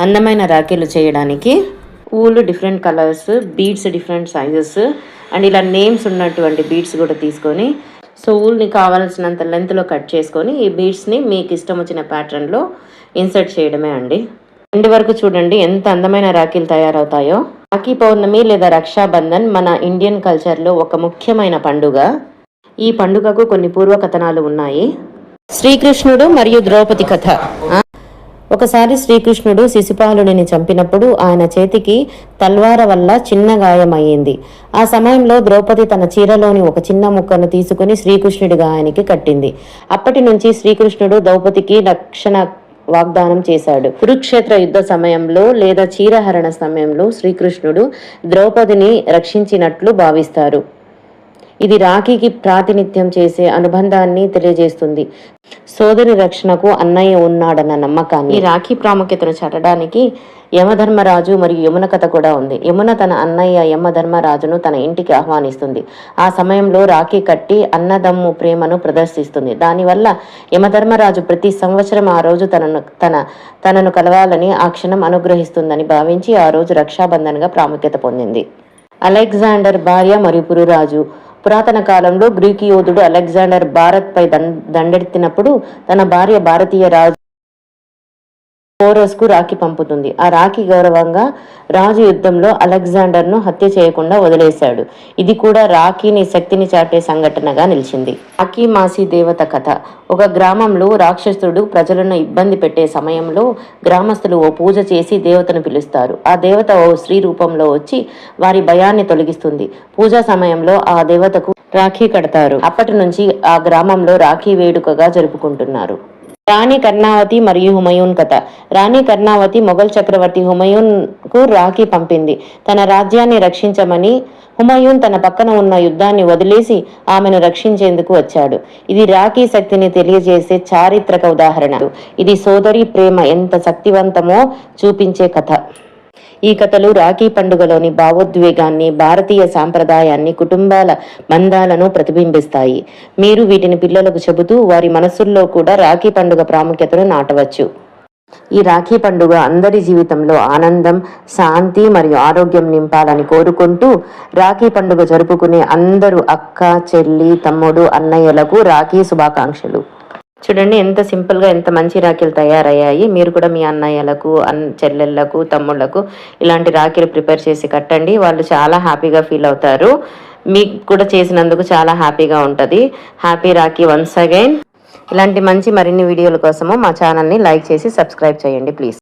అందమైన రాఖీలు చేయడానికి ఊలు different colours, beads different sizes and ఇలా నేమ్స్ ఉన్నటువంటి బీడ్స్ కూడా తీసుకొని సో ఊల్ని కావాల్సినంత లెంత్లో కట్ చేసుకొని ఈ బీడ్స్ని మీకు ఇష్టం వచ్చిన ప్యాటర్న్లో ఇన్సర్ట్ చేయడమే అండి. ఎండ్ వరకు చూడండి ఎంత అందమైన రాఖీలు తయారవుతాయో. రాఖీ పౌర్ణమి లేదా రక్షాబంధన్ మన ఇండియన్ కల్చర్లో ఒక ముఖ్యమైన పండుగ. ఈ పండుగకు కొన్ని పూర్వకథనాలు ఉన్నాయి. శ్రీకృష్ణుడు మరియు ద్రౌపది కథ. ఒకసారి శ్రీకృష్ణుడు శిశుపాలుడిని చంపినప్పుడు ఆయన చేతికి తల్వార వల్ల చిన్న గాయమయ్యింది. ఆ సమయంలో ద్రౌపది తన చీరలోని ఒక చిన్న ముక్కను తీసుకుని శ్రీకృష్ణుడి గాయానికి కట్టింది. అప్పటి నుంచి శ్రీకృష్ణుడు ద్రౌపదికి రక్షణ వాగ్దానం చేశాడు. కురుక్షేత్ర యుద్ధ సమయంలో లేదా చీరహరణ సమయంలో శ్రీకృష్ణుడు ద్రౌపదిని రక్షించినట్లు భావిస్తారు. ఇది రాఖీకి ప్రాతినిధ్యం చేసే అనుబంధాన్ని తెలియజేస్తుంది. సోదరి రక్షణకు అన్నయ్య ఉన్నాడన్న నమ్మకాన్ని. ఈ రాఖీ ప్రాముఖ్యతను చాటడానికి యమధర్మరాజు మరియు యమున కథ కూడా ఉంది. యమున తన అన్నయ్య యమధర్మరాజును తన ఇంటికి ఆహ్వానిస్తుంది. ఆ సమయంలో రాఖీ కట్టి అన్నదమ్ము ప్రేమను ప్రదర్శిస్తుంది. దానివల్ల యమధర్మరాజు ప్రతి సంవత్సరం ఆ రోజు తనను కలవాలని ఆ క్షణం అనుగ్రహిస్తుందని భావించి ఆ రోజు రక్షాబంధన్గా ప్రాముఖ్యత పొందింది. అలెగ్జాండర్ భార్య మరియు పురురాజు. పురాతన కాలంలో గ్రీకు యోధుడు అలెగ్జాండర్ భారత్పై దండెత్తినప్పుడు తన భార్య భారతీయ రాజు పోరస్కు రాఖీ పంపుతుంది. ఆ రాఖీ గౌరవంగా రాజు యుద్ధంలో అలెగ్జాండర్ను హత్య చేయకుండా వదిలేశాడు. ఇది కూడా రాఖీని శక్తిని చాటే సంఘటనగా నిలిచింది. రాఖీ మాసి దేవత కథ. ఒక గ్రామంలో రాక్షసుడు ప్రజలను ఇబ్బంది పెట్టే సమయంలో గ్రామస్తులు ఓ పూజ చేసి దేవతను పిలుస్తారు. ఆ దేవత ఓ స్త్రీ రూపంలో వచ్చి వారి భయాన్ని తొలగిస్తుంది. పూజా సమయంలో ఆ దేవతకు రాఖీ కడతారు. అప్పటి నుంచి ఆ గ్రామంలో రాఖీ వేడుకగా జరుపుకుంటున్నారు. రాణి కర్ణావతి మరియు హుమయూన్ కథ. రాణి కర్ణావతి మొఘల్ చక్రవర్తి హుమయూన్కు రాఖీ పంపింది. తన రాజ్యాన్ని రక్షించమని. హుమయూన్ తన పక్కన ఉన్న యుద్ధాన్ని వదిలేసి ఆమెను రక్షించేందుకు వచ్చాడు. ఇది రాఖీ శక్తిని తెలియజేసే చారిత్రక ఉదాహరణ. ఇది సోదరి ప్రేమ ఎంత శక్తివంతమో చూపించే కథ. ఈ కథలు రాఖీ పండుగలోని భావోద్వేగాన్ని, భారతీయ సాంప్రదాయాన్ని, కుటుంబాల బంధాలను ప్రతిబింబిస్తాయి. మీరు వీటిని పిల్లలకు చెబుతూ వారి మనస్సుల్లో కూడా రాఖీ పండుగ ప్రాముఖ్యతను నాటవచ్చు. ఈ రాఖీ పండుగ అందరి జీవితంలో ఆనందం, శాంతి మరియు ఆరోగ్యం నింపాలని కోరుకుంటూ రాఖీ పండుగ జరుపుకునే అందరూ అక్క, చెల్లి, తమ్ముడు, అన్నయ్యలకు రాఖీ శుభాకాంక్షలు. చూడండి ఎంత సింపుల్గా ఎంత మంచి రాఖీలు తయారయ్యాయి. మీరు కూడా మీ అన్నయ్యలకు, చెల్లెళ్ళకు, తమ్ముళ్లకు ఇలాంటి రాఖీలు ప్రిపేర్ చేసి కట్టండి. వాళ్ళు చాలా హ్యాపీగా ఫీల్ అవుతారు. మీకు కూడా చేసినందుకు చాలా హ్యాపీగా ఉంటుంది. Happy Rakhi once again. ఇలాంటి మంచి మరిన్ని వీడియోల కోసము మా ఛానల్ని లైక్ చేసి సబ్స్క్రైబ్ చేయండి ప్లీజ్.